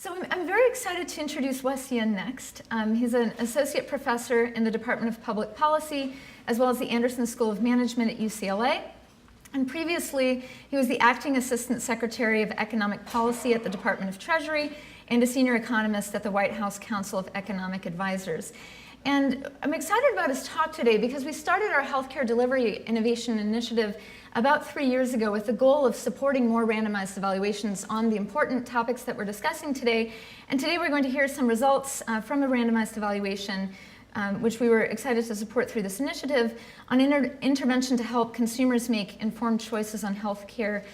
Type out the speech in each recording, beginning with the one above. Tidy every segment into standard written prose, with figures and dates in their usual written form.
So I'm very excited to introduce Wesley next. He's an associate professor in the Department of Public Policy, as well as the Anderson School of Management at UCLA. And previously, he was the acting assistant secretary of economic policy at the Department of Treasury and a senior economist at the White House Council of Economic Advisors. And I'm excited about his talk today because we started our healthcare delivery innovation initiative about 3 years ago with the goal of supporting more randomized evaluations on the important topics that we're discussing today. And today we're going to hear some results from a randomized evaluation, which we were excited to support through this initiative, on intervention to help consumers make informed choices on healthcare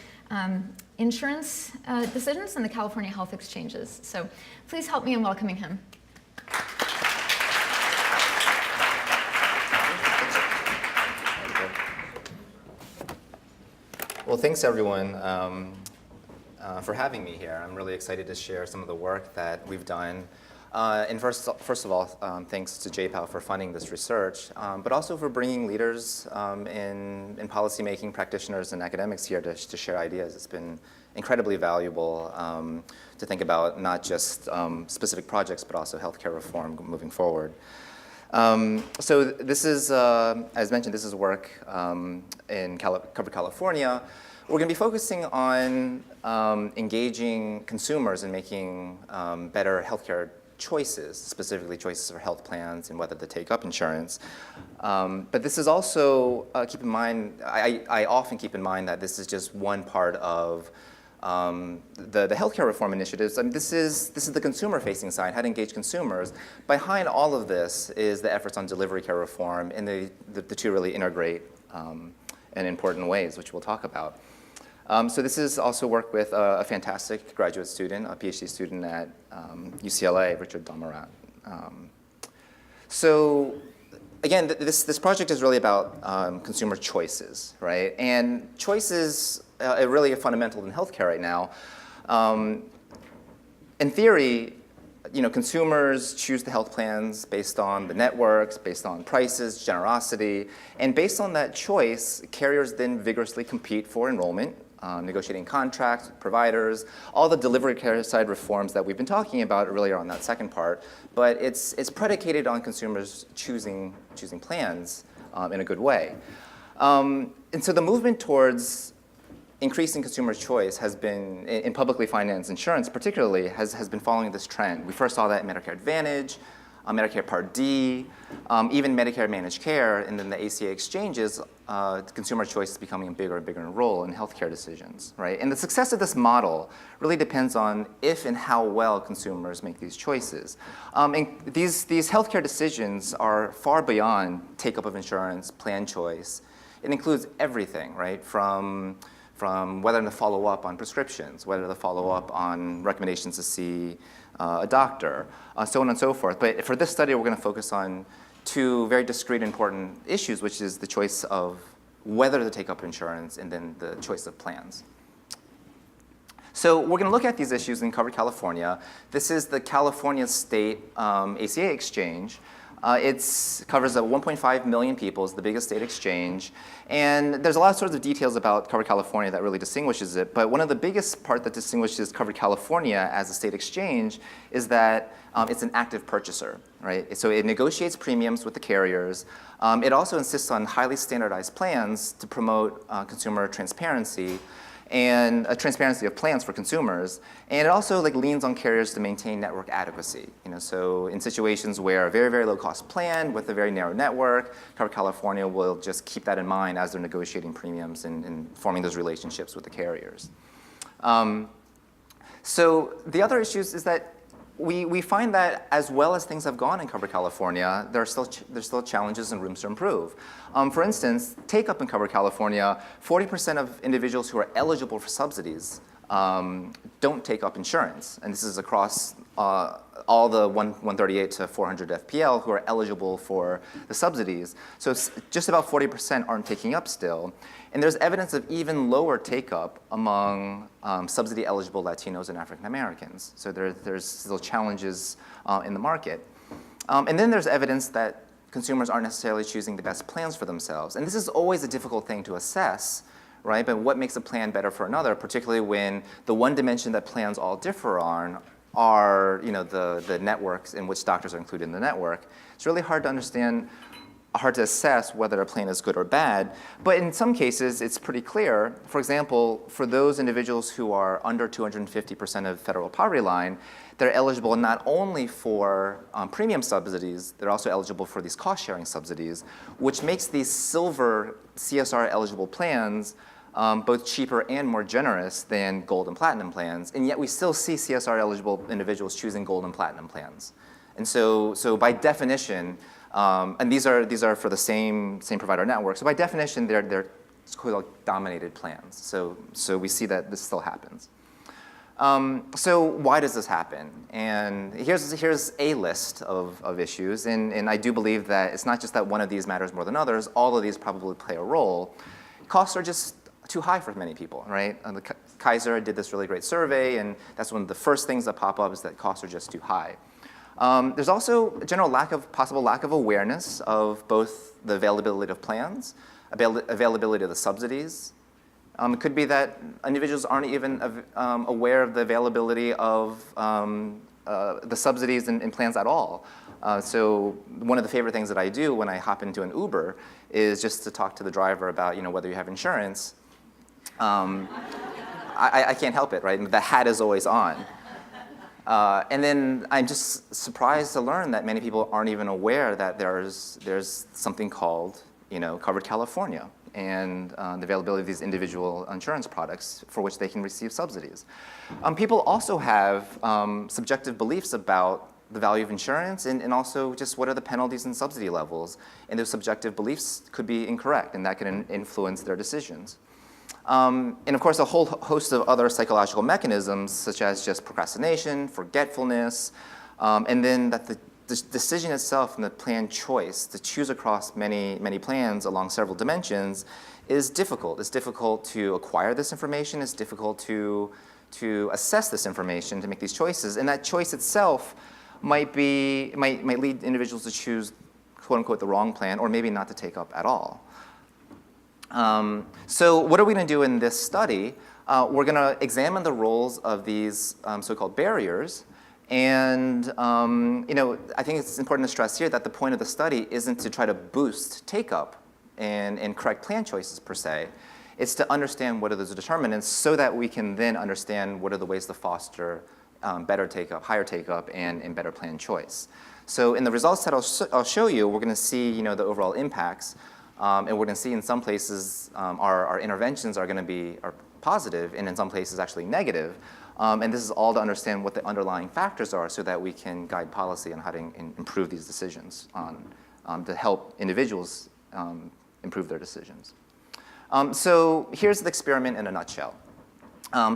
insurance decisions in the California health exchanges. So please help me in welcoming him. Well, thanks everyone for having me here. I'm really excited to share some of the work that we've done. And first of all, thanks to JPAL for funding this research, but also for bringing leaders in policymaking, practitioners, and academics here to share ideas. It's been incredibly valuable to think about not just specific projects, but also healthcare reform moving forward. So this is, as mentioned, this is work in covered California. We're going to be focusing on engaging consumers in making better healthcare choices, specifically choices for health plans and whether to take up insurance. But this is also, keep in mind, I often keep in mind that this is just one part of the healthcare reform initiatives. I mean, this is the consumer-facing side, how to engage consumers. Behind all of this is the efforts on delivery care reform, and the two really integrate in important ways, which we'll talk about. So this is also work with a fantastic graduate student, a PhD student at UCLA, Richard Damarat. So again, this project is really about consumer choices, right? And choices are really fundamental in healthcare right now. In theory, consumers choose the health plans based on the networks, based on prices, generosity, and based on that choice, carriers then vigorously compete for enrollment, negotiating contracts with providers. All the delivery care side reforms that we've been talking about really are on that second part, but it's predicated on consumers choosing plans in a good way. And so the movement towards increasing consumer choice has been, in publicly financed insurance particularly, has been following this trend. We first saw that in Medicare Advantage, Medicare Part D, even Medicare Managed Care, and then the ACA exchanges, consumer choice is becoming a bigger and bigger role in healthcare decisions, right? And the success of this model really depends on if and how well consumers make these choices. And these healthcare decisions are far beyond take-up of insurance, plan choice. It includes everything, right? From whether to follow up on prescriptions, whether to follow up on recommendations to see a doctor, so on and so forth. But for this study, we're going to focus on two very discrete important issues, which is the choice of whether to take up insurance and then the choice of plans. So we're going to look at these issues in covered California. This is the California State ACA exchange. It covers 1.5 million people. It's the biggest state exchange. And there's a lot of sorts of details about covered California that really distinguishes it. But one of the biggest part that distinguishes covered California as a state exchange is that it's an active purchaser, right? So it negotiates premiums with the carriers. It also insists on highly standardized plans to promote consumer transparency and a transparency of plans for consumers. And it also leans on carriers to maintain network adequacy. So in situations where a very, very low cost plan with a very narrow network, covered California will just keep that in mind as they're negotiating premiums and forming those relationships with the carriers. So the other issues is that we find that as well as things have gone in covered California, there's still challenges and rooms to improve. For instance, take-up in covered California, 40% of individuals who are eligible for subsidies don't take up insurance. And this is across all the 138 to 400 FPL who are eligible for the subsidies. So just about 40% aren't taking up still. And there's evidence of even lower take-up among subsidy-eligible Latinos and African Americans. So there's still challenges in the market. And then there's evidence that consumers aren't necessarily choosing the best plans for themselves. And this is always a difficult thing to assess, right? But what makes a plan better for another, particularly when the one dimension that plans all differ on are the networks in which doctors are included in the network, it's really hard to assess whether a plan is good or bad. But in some cases, it's pretty clear. For example, for those individuals who are under 250% of federal poverty line, they're eligible not only for premium subsidies, they're also eligible for these cost-sharing subsidies, which makes these silver CSR-eligible plans both cheaper and more generous than gold and platinum plans. And yet we still see CSR-eligible individuals choosing gold and platinum plans. And so by definition, and these are for the same provider network. So by definition, they're called dominated plans. So we see that this still happens. So why does this happen? And here's a list of issues. And I do believe that it's not just that one of these matters more than others. All of these probably play a role. Costs are just too high for many people, right? And the Kaiser did this really great survey, and that's one of the first things that pop up is that costs are just too high. There's also a general possible lack of awareness of both the availability of plans, availability of the subsidies. It could be that individuals aren't even aware of the availability of the subsidies in plans at all. So one of the favorite things that I do when I hop into an Uber is just to talk to the driver about whether you have insurance. I can't help it, right? The hat is always on. And then I'm just surprised to learn that many people aren't even aware that there's something called Covered California and the availability of these individual insurance products for which they can receive subsidies. People also have subjective beliefs about the value of insurance and also just what are the penalties and subsidy levels. And those subjective beliefs could be incorrect, and that can influence their decisions. And of course, a whole host of other psychological mechanisms, such as just procrastination, forgetfulness, and then that the decision itself and the plan choice to choose across many plans along several dimensions is difficult. It's difficult to acquire this information. It's difficult to assess this information, to make these choices. And that choice itself might lead individuals to choose, quote unquote, the wrong plan, or maybe not to take up at all. So what are we going to do in this study? We're going to examine the roles of these so-called barriers. And I think it's important to stress here that the point of the study isn't to try to boost take-up and correct plan choices per se. It's to understand what are those determinants so that we can then understand what are the ways to foster better take-up, higher take-up, and better plan choice. So in the results that I'll show you, we're going to see the overall impacts. And we're going to see in some places our interventions are going to be positive, and in some places actually negative. And this is all to understand what the underlying factors are so that we can guide policy on how to improve these decisions to help individuals improve their decisions. So here's the experiment in a nutshell.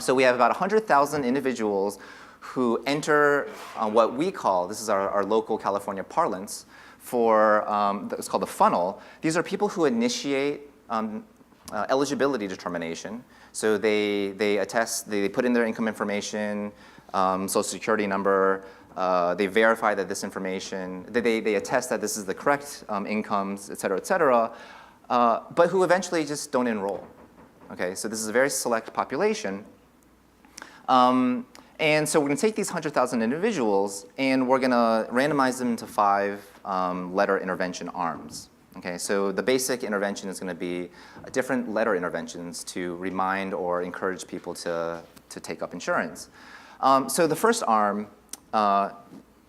So we have about 100,000 individuals who enter what we call, this is our local California parlance, for it's called the funnel. These are people who initiate eligibility determination. So they attest, they put in their income information, social security number, they verify that this information, they attest that this is the correct incomes, et cetera, but who eventually just don't enroll. Okay, so this is a very select population. And so we're going to take these 100,000 individuals and we're going to randomize them into 5 letter intervention arms. Okay, so the basic intervention is going to be different letter interventions to remind or encourage people to take up insurance. So the first arm,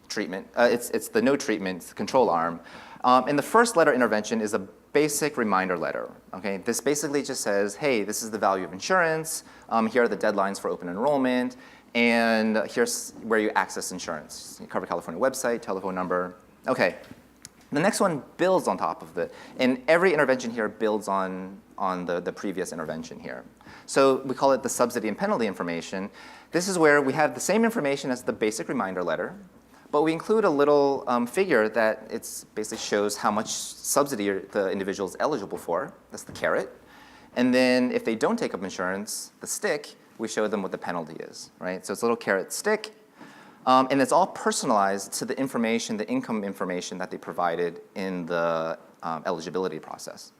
treatment, it's the no treatment, it's the control arm. And the first letter intervention is a basic reminder letter. Okay, this basically just says, hey, this is the value of insurance. Here are the deadlines for open enrollment. And here's where you access insurance. You cover California website, telephone number. Okay. The next one builds on top of it. And every intervention here builds on the previous intervention here. So we call it the subsidy and penalty information. This is where we have the same information as the basic reminder letter, but we include a little figure that basically shows how much subsidy the individual is eligible for. That's the carrot. And then if they don't take up insurance, the stick, we show them what the penalty is, right? So it's a little carrot stick. And it's all personalized to the information, the income information that they provided in the eligibility process.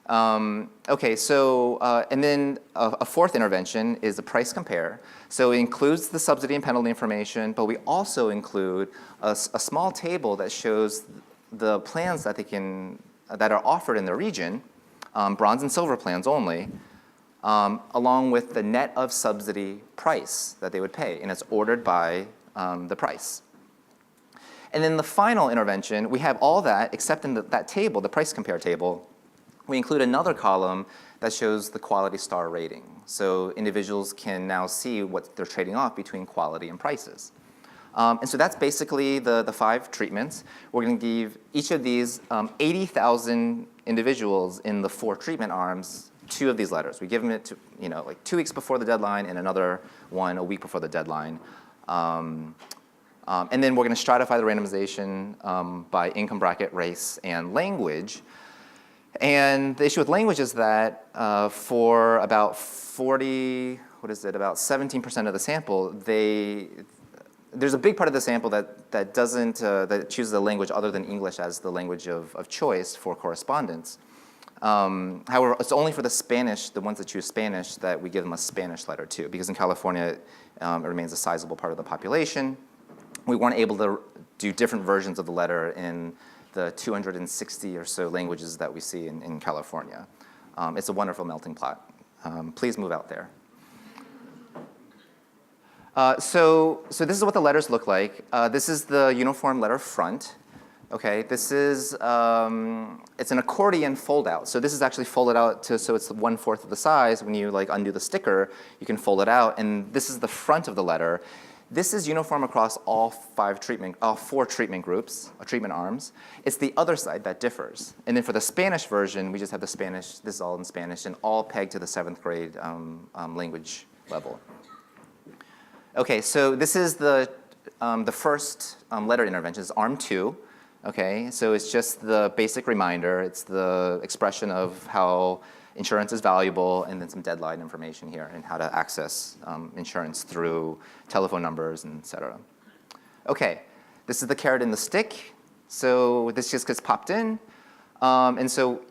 Okay, so, and then a fourth intervention is the price compare. So it includes the subsidy and penalty information, but we also include a small table that shows the plans that that are offered in the region, bronze and silver plans only, along with the net of subsidy price that they would pay, and it's ordered by the price. And then the final intervention, we have all that except in that table, the price compare table. We include another column that shows the quality star rating. So individuals can now see what they're trading off between quality and prices. And so that's basically the 5 treatments. We're going to give each of these 80,000 individuals in the 4 treatment arms 2 of these letters. We give them it to, like 2 weeks before the deadline and another one a week before the deadline. And then we're going to stratify the randomization by income bracket, race, and language. And the issue with language is that for about 17% of the sample, there's a big part of the sample that doesn't, that chooses a language other than English as the language of choice for correspondence. However, it's only for the ones that choose Spanish, that we give them a Spanish letter too, because in California, it remains a sizable part of the population. We weren't able to do different versions of the letter in the 260 or so languages that we see in California. It's a wonderful melting pot. Please move out there. So this is what the letters look like. This is the uniform letter front. Okay, this is, it's an accordion fold out. So this is actually folded out so it's 1/4 of the size. When you undo the sticker, you can fold it out, and this is the front of the letter. This is uniform across all 4 treatment groups, treatment arms. It's the other side that differs. And then for the Spanish version, we just have the Spanish, this is all in Spanish, and all pegged to the 7th grade language level. Okay, so this is the first letter intervention, is arm 2. Okay, so it's just the basic reminder. It's the expression of how insurance is valuable, and then some deadline information here and how to access insurance through telephone numbers, and et cetera. Okay, this is the carrot and the stick. So this just gets popped in. And so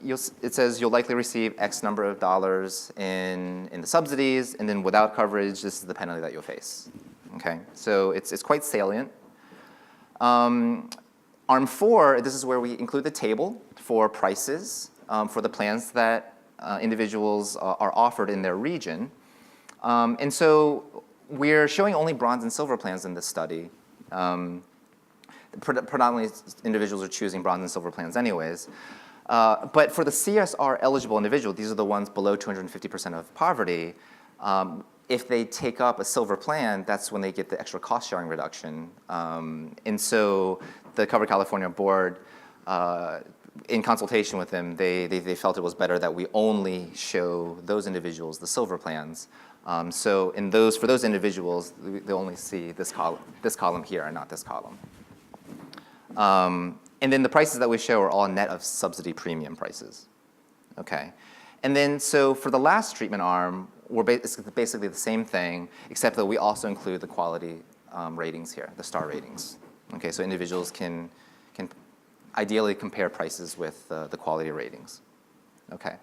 it says you'll likely receive X number of dollars in the subsidies, and then without coverage, this is the penalty that you'll face. Okay, so it's quite salient. Arm 4, this is where we include the table for prices for the plans that individuals are offered in their region. And so we're showing only bronze and silver plans in this study. Predominantly, individuals are choosing bronze and silver plans anyways. But for the CSR eligible individual, these are the ones below 250% of poverty. If they take up a silver plan, that's when they get the extra cost sharing reduction. And so the Cover California board, in consultation with them, they felt it was better that we only show those individuals the silver plans. So for those individuals, they only see this column here and not this column. And then the prices that we show are all net of subsidy premium prices. Okay. And then so for the last treatment arm, it's basically the same thing, except that we also include the quality ratings here, the star ratings. Okay, so individuals can ideally compare prices with the quality ratings. Okay.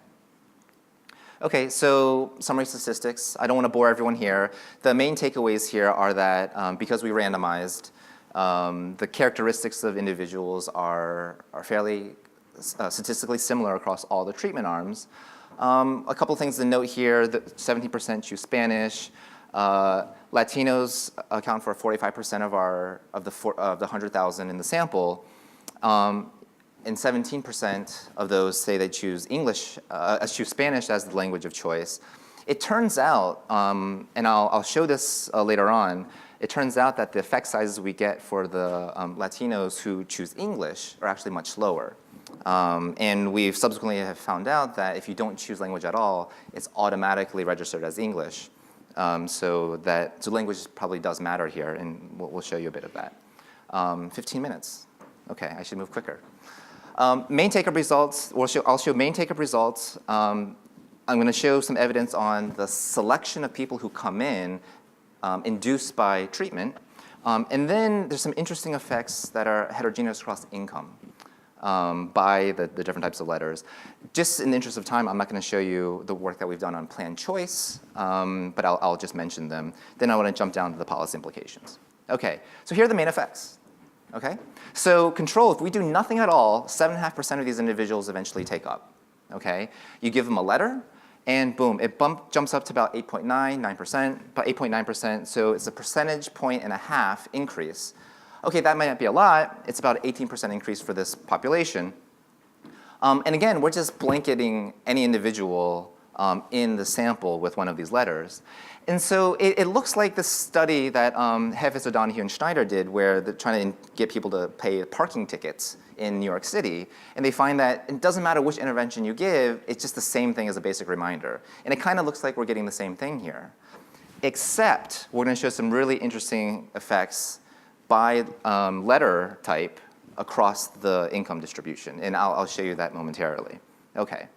Okay, so summary statistics. I don't want to bore everyone here. The main takeaways here are that because we randomized, the characteristics of individuals are fairly statistically similar across all the treatment arms. A couple things to note here, that 70% choose Spanish. Latinos account for 45% of the 100,000 in the sample. And 17% of those say they choose choose Spanish as the language of choice. It turns out, and I'll show this later on, it turns out that the effect sizes we get for the Latinos who choose English are actually much lower. And we've subsequently have found out that if you don't choose language at all, it's automatically registered as English. So language probably does matter here, and we'll show you a bit of that. 15 minutes. Okay, I should move quicker. Main take-up results. I'll show main take-up results. I'm going to show some evidence on the selection of people who come in induced by treatment. And then there's some interesting effects that are heterogeneous across income. by the different types of letters. Just in the interest of time, I'm not going to show you the work that we've done on plan choice, but I'll just mention them. Then I want to jump down to the policy implications. Okay, so here are the main effects. Okay, so control, if we do nothing at all, 7.5% of these individuals eventually take up. Okay, you give them a letter, and boom, it jumps up to about 8.9%, about 8.9%, so it's a percentage point and a half increase. Okay, that might not be a lot. It's about an 18% increase for this population. And again, we're just blanketing any individual in the sample with one of these letters. And so it looks like the study that Heves, O'Donoghue, and Schneider did, where they're trying to get people to pay parking tickets in New York City. And they find that it doesn't matter which intervention you give, it's just the same thing as a basic reminder. And it kind of looks like we're getting the same thing here. Except we're going to show some really interesting effects by letter type across the income distribution. And I'll show you that momentarily. Okay.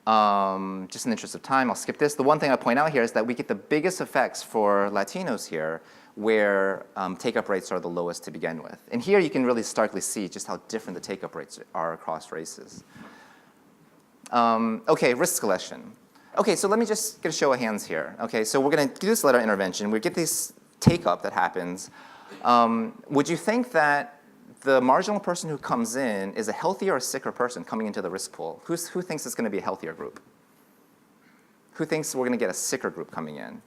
Just in the interest of time, I'll skip this. The one thing I'll point out here is that we get the biggest effects for Latinos here, where take-up rates are the lowest to begin with. And here you can really starkly see just how different the take-up rates are across races. Okay, risk selection. Okay, so let me just get a show of hands here. Okay, so we're going to do this letter intervention. We get this take-up that happens. Would you think that the marginal person who comes in is a healthier or sicker person coming into the risk pool? Who thinks it's going to be a healthier group? Who thinks we're going to get a sicker group coming in?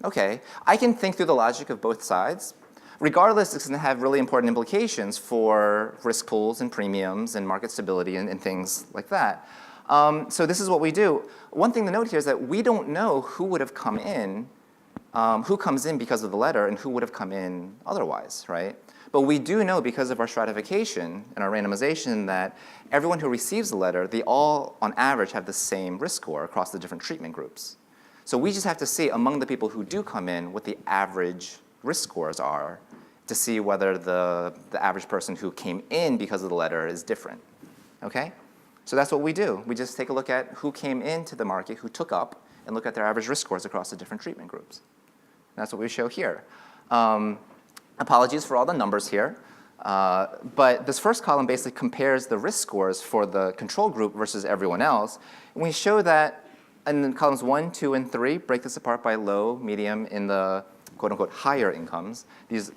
Okay, I can think through the logic of both sides. Regardless, it's going to have really important implications for risk pools and premiums and market stability and things like that. So this is what we do. One thing to note here is that we don't know who would have come in, who comes in because of the letter and who would have come in otherwise, right? But we do know because of our stratification and our randomization that everyone who receives the letter, they all, on average, have the same risk score across the different treatment groups. So we just have to see among the people who do come in what the average risk scores are to see whether the average person who came in because of the letter is different, okay? So that's what we do. We just take a look at who came into the market, who took up, and look at their average risk scores across the different treatment groups. And that's what we show here. Apologies for all the numbers here, but this first column basically compares the risk scores for the control group versus everyone else. And we show that in columns 1, 2, and 3, break this apart by low, medium, in the quote-unquote higher incomes. These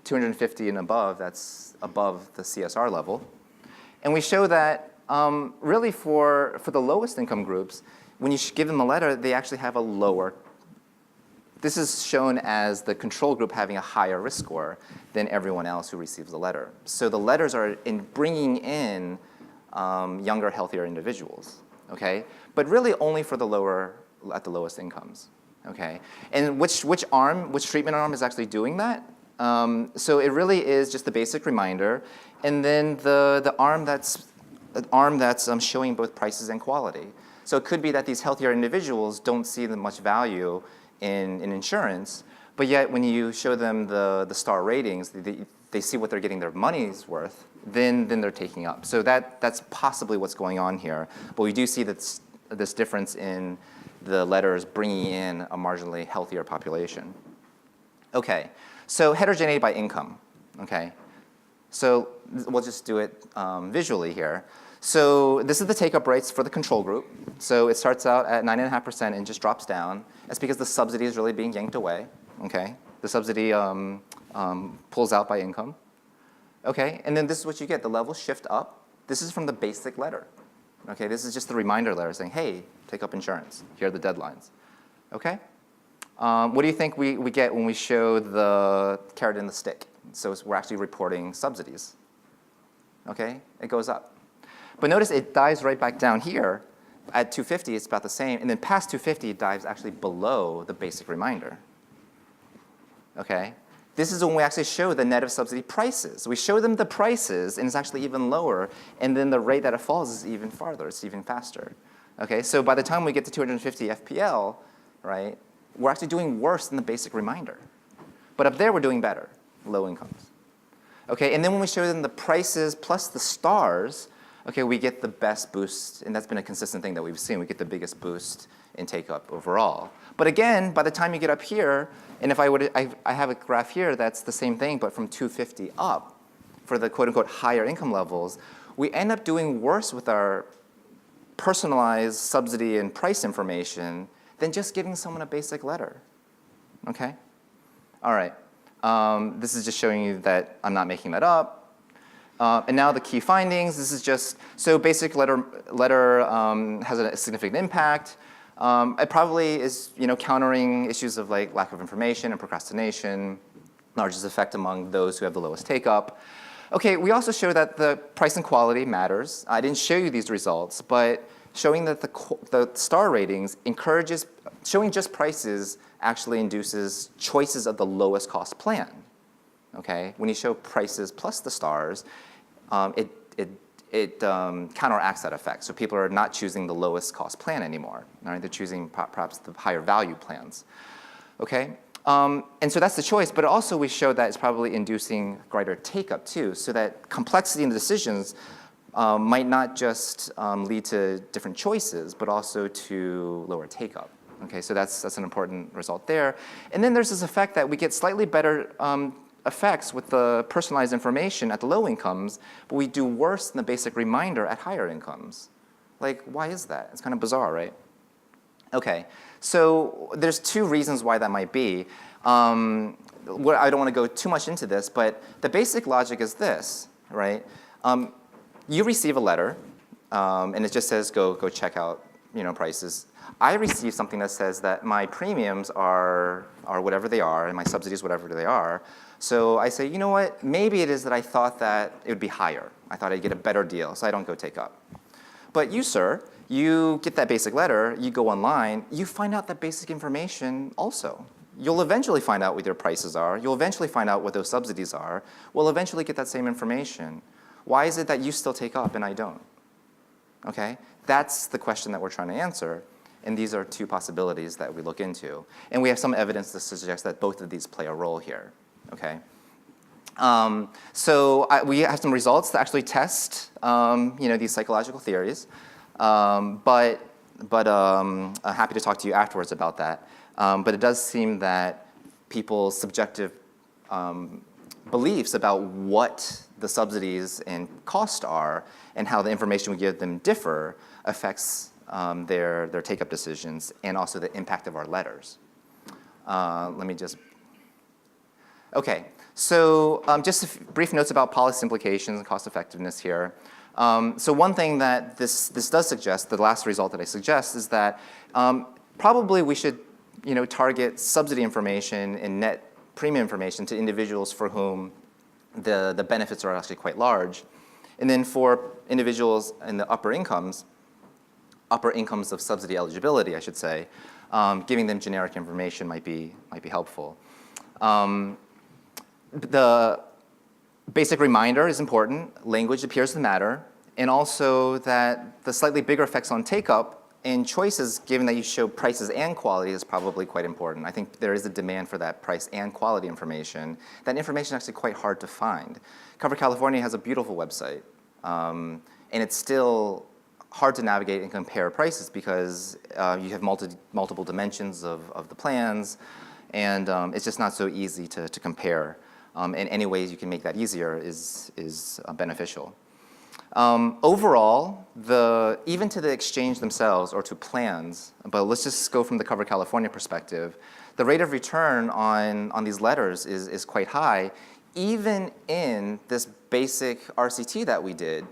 250 and above, that's above the CSR level. And we show that really for the lowest income groups, when you give them a letter, they actually have a lower. This is shown as the control group having a higher risk score than everyone else who receives the letter. So the letters are in bringing in younger, healthier individuals, okay? But really only for the at the lowest incomes, okay? And which treatment arm is actually doing that? So it really is just the basic reminder, and then the arm that's showing both prices and quality. So it could be that these healthier individuals don't see much value in insurance, but yet when you show them the star ratings, they see what they're getting their money's worth, then they're taking up. So that's possibly what's going on here. But we do see this difference in the letters bringing in a marginally healthier population. Okay, so heterogeneity by income, okay? So we'll just do it visually here. So this is the take-up rates for the control group. So it starts out at 9.5% and just drops down. That's because the subsidy is really being yanked away, okay? The subsidy pulls out by income. Okay, and then this is what you get. The levels shift up. This is from the basic letter. Okay, this is just the reminder letter saying, hey, take up insurance. Here are the deadlines. Okay? What do you think we get when we show the carrot and the stick? So we're actually reporting subsidies. Okay, it goes up. But notice it dives right back down here. At 250, it's about the same. And then past 250, it dives actually below the basic reminder. Okay? This is when we actually show the net of subsidy prices. We show them the prices, and it's actually even lower. And then the rate that it falls is even farther. It's even faster. Okay? So by the time we get to 250 FPL, right, we're actually doing worse than the basic reminder. But up there, we're doing better, low incomes. Okay? And then when we show them the prices plus the stars, okay, we get the best boost, and that's been a consistent thing that we've seen. We get the biggest boost in take-up overall. But again, by the time you get up here, and if I have a graph here that's the same thing, but from 250 up, for the quote-unquote higher income levels, we end up doing worse with our personalized subsidy and price information than just giving someone a basic letter, okay? All right, this is just showing you that I'm not making that up. And now the key findings, this is just, so basic letter has a significant impact. It probably is, countering issues of like lack of information and procrastination, largest effect among those who have the lowest take-up. Okay, we also show that the price and quality matters. I didn't show you these results, but showing that the star ratings encourages, showing just prices actually induces choices of the lowest cost plan. Okay, when you show prices plus the stars, it counteracts that effect. So people are not choosing the lowest cost plan anymore. Right? They're choosing perhaps the higher value plans. Okay. And so that's the choice, but also we showed that it's probably inducing greater take-up too, so that complexity in the decisions might not just lead to different choices, but also to lower take-up. Okay, so that's an important result there. And then there's this effect that we get slightly better effects with the personalized information at the low incomes, but we do worse than the basic reminder at higher incomes. Like, why is that? It's kind of bizarre, right? Okay, so there's two reasons why that might be. I don't want to go too much into this, but the basic logic is this, right? You receive a letter, and it just says go check out, prices. I receive something that says that my premiums are whatever they are, and my subsidies whatever they are. So I say, you know what? Maybe it is that I thought that it would be higher. I thought I'd get a better deal, so I don't go take up. But you, sir, you get that basic letter, you go online, you find out that basic information also. You'll eventually find out what your prices are. You'll eventually find out what those subsidies are. We'll eventually get that same information. Why is it that you still take up and I don't? Okay? That's the question that we're trying to answer. And these are two possibilities that we look into. And we have some evidence to suggest that both of these play a role here. Okay? We have some results to actually test these psychological theories. But I'm happy to talk to you afterwards about that. But it does seem that people's subjective beliefs about what the subsidies and cost are and how the information we give them differ affects their take-up decisions and also the impact of our letters. Okay, so just brief notes about policy implications and cost effectiveness here. So one thing that this does suggest, the last result that I suggest, is that probably we should target subsidy information and net premium information to individuals for whom the benefits are actually quite large. And then for individuals in the upper incomes of subsidy eligibility, I should say, giving them generic information might be helpful. The basic reminder is important. Language appears to matter. And also that the slightly bigger effects on take-up and choices, given that you show prices and quality, is probably quite important. I think there is a demand for that price and quality information. That information is actually quite hard to find. Cover California has a beautiful website. And it's still hard to navigate and compare prices because you have multiple dimensions of the plans. And it's just not so easy to compare. And any ways you can make that easier is beneficial. Overall, even to the exchange themselves or to plans, but let's just go from the Cover California perspective, the rate of return on these letters is quite high, even in this basic RCT that we did,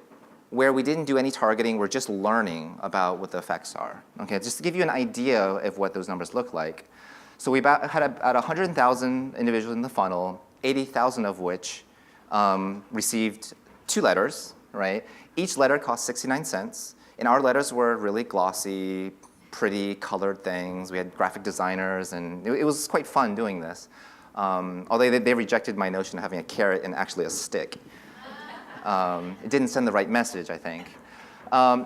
where we didn't do any targeting, we're just learning about what the effects are. Okay, just to give you an idea of what those numbers look like. So we had about 100,000 individuals in the funnel, 80,000 of which received 2 letters, right? Each letter cost 69 cents, and our letters were really glossy, pretty colored things. We had graphic designers, and it was quite fun doing this. Although they rejected my notion of having a carrot and actually a stick. It didn't send the right message, I think.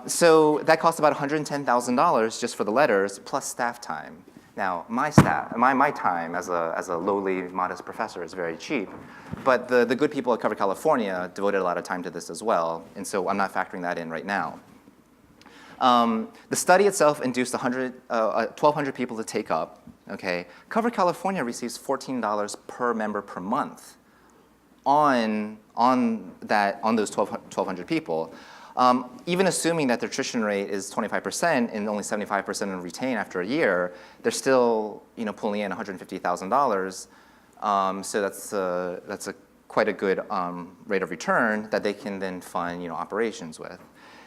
So that cost about $110,000 just for the letters, plus staff time. Now, my time as a lowly, modest professor is very cheap, but the good people at Cover California devoted a lot of time to this as well, and so I'm not factoring that in right now. The study itself induced 1,200 people to take up. Okay, Cover California receives $14 per member per month on on those 1,200 people, even assuming that their attrition rate is 25% and only 75% retain after a year, they're still pulling in $150,000. So that's quite a good rate of return that they can then fund operations with.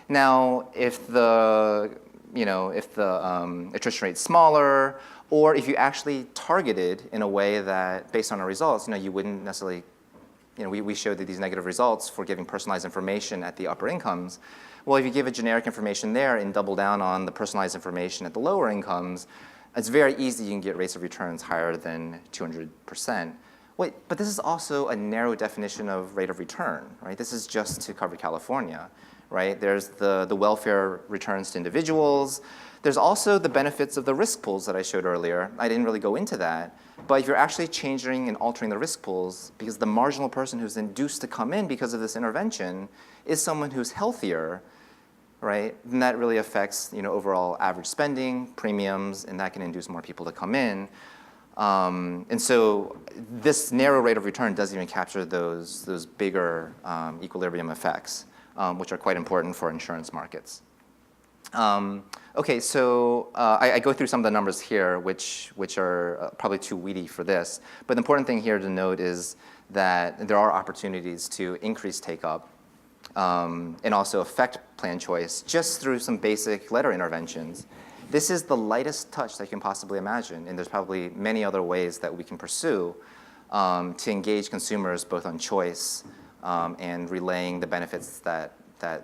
Now, if the attrition rate is smaller, or if you actually targeted in a way that, based on our results, you wouldn't necessarily, we showed that these negative results for giving personalized information at the upper incomes. Well, if you give a generic information there and double down on the personalized information at the lower incomes, it's very easy you can get rates of returns higher than 200%. Wait, but this is also a narrow definition of rate of return, right? This is just to cover California, right? There's the welfare returns to individuals. There's also the benefits of the risk pools that I showed earlier. I didn't really go into that. But if you're actually changing and altering the risk pools, because the marginal person who's induced to come in because of this intervention is someone who's healthier, right? Then that really affects overall average spending, premiums, and that can induce more people to come in. And so this narrow rate of return doesn't even capture those bigger equilibrium effects, which are quite important for insurance markets. Okay, so I go through some of the numbers here, which are probably too weedy for this. But the important thing here to note is that there are opportunities to increase take-up and also affect plan choice just through some basic letter interventions. This is the lightest touch that you can possibly imagine, and there's probably many other ways that we can pursue to engage consumers both on choice and relaying the benefits that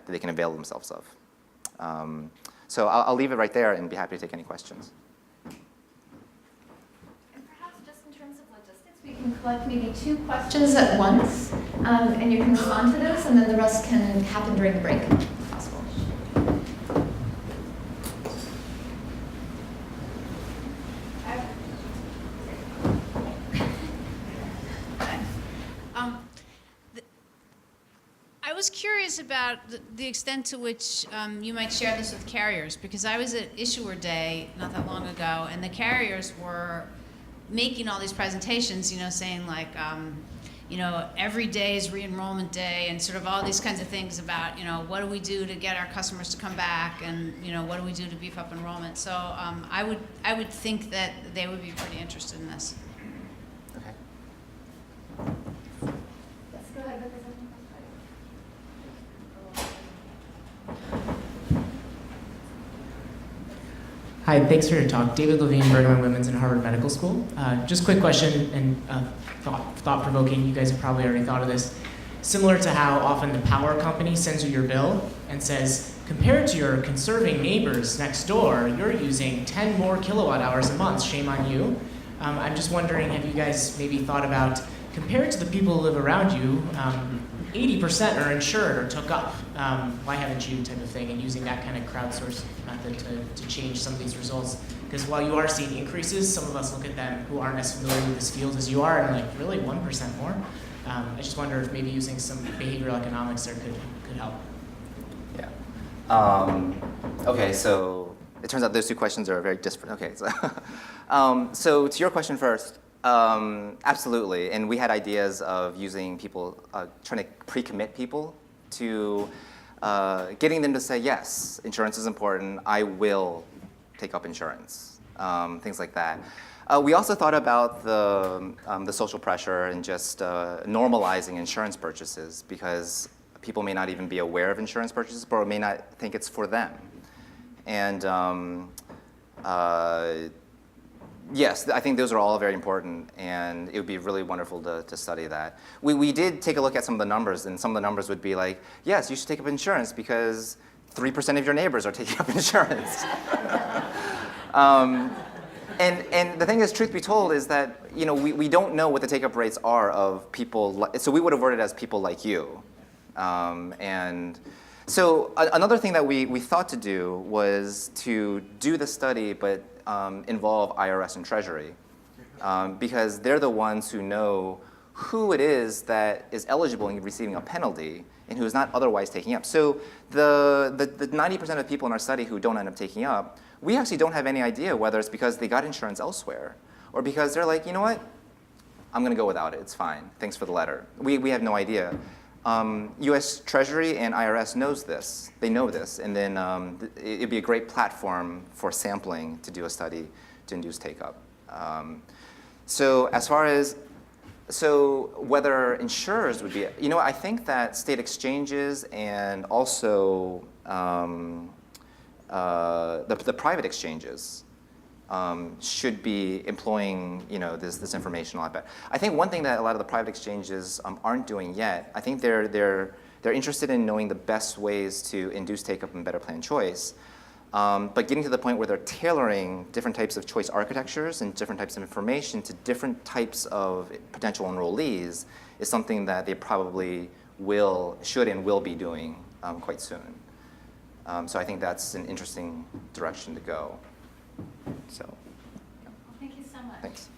they can avail themselves of. So I'll leave it right there and be happy to take any questions. And perhaps just in terms of logistics, we can collect maybe 2 questions at once, and you can respond to those, and then the rest can happen during the break, if possible. I was curious about the extent to which you might share this with carriers, because I was at Issuer Day not that long ago, and the carriers were making all these presentations, saying like, every day is re-enrollment day, and sort of all these kinds of things about, what do we do to get our customers to come back, and what do we do to beef up enrollment. So I would think that they would be pretty interested in this. Okay. Yes, go ahead. Hi, thanks for your talk. David Levine, Bergman Women's in Harvard Medical School. Just quick question and thought-provoking. You guys have probably already thought of this. Similar to how often the power company sends you your bill and says, compared to your conserving neighbors next door, you're using 10 more kilowatt hours a month. Shame on you. I'm just wondering, have you guys maybe thought about, compared to the people who live around you, 80% are insured or took up. Why haven't you, type of thing, and using that kind of crowdsourced method to change some of these results? Because while you are seeing increases, some of us look at them who aren't as familiar with this field as you are and like, really 1% more? I just wonder if maybe using some behavioral economics there could help. Yeah. Okay, so it turns out those 2 questions are very disparate. Okay, so to your question first, absolutely, and we had ideas of using people, trying to pre-commit people to getting them to say, yes, insurance is important, I will take up insurance, things like that. We also thought about the social pressure and just normalizing insurance purchases, because people may not even be aware of insurance purchases, or may not think it's for them. And yes, I think those are all very important, and it would be really wonderful to study that. We did take a look at some of the numbers, and some of the numbers would be like, yes, you should take up insurance because 3% of your neighbors are taking up insurance. And the thing is, truth be told, is that we don't know what the take-up rates are of people, so we would have worded it as people like you. And so another thing that we thought to do was to do the study, but involve IRS and Treasury, because they're the ones who know who it is that is eligible and receiving a penalty and who is not otherwise taking up. So the 90% of people in our study who don't end up taking up, we actually don't have any idea whether it's because they got insurance elsewhere or because they're like, you know what, I'm going to go without it. It's fine. Thanks for the letter. We have no idea. U.S. Treasury and IRS knows this. They know this, and then it'd be a great platform for sampling to do a study to induce take-up. So as far as whether insurers would be, I think that state exchanges and also the private exchanges should be employing, this information a lot better. I think one thing that a lot of the private exchanges aren't doing yet, I think they're interested in knowing the best ways to induce take-up and better plan choice, but getting to the point where they're tailoring different types of choice architectures and different types of information to different types of potential enrollees is something that they probably should and will be doing quite soon. So I think that's an interesting direction to go. So, Well, thank you so much. thanks.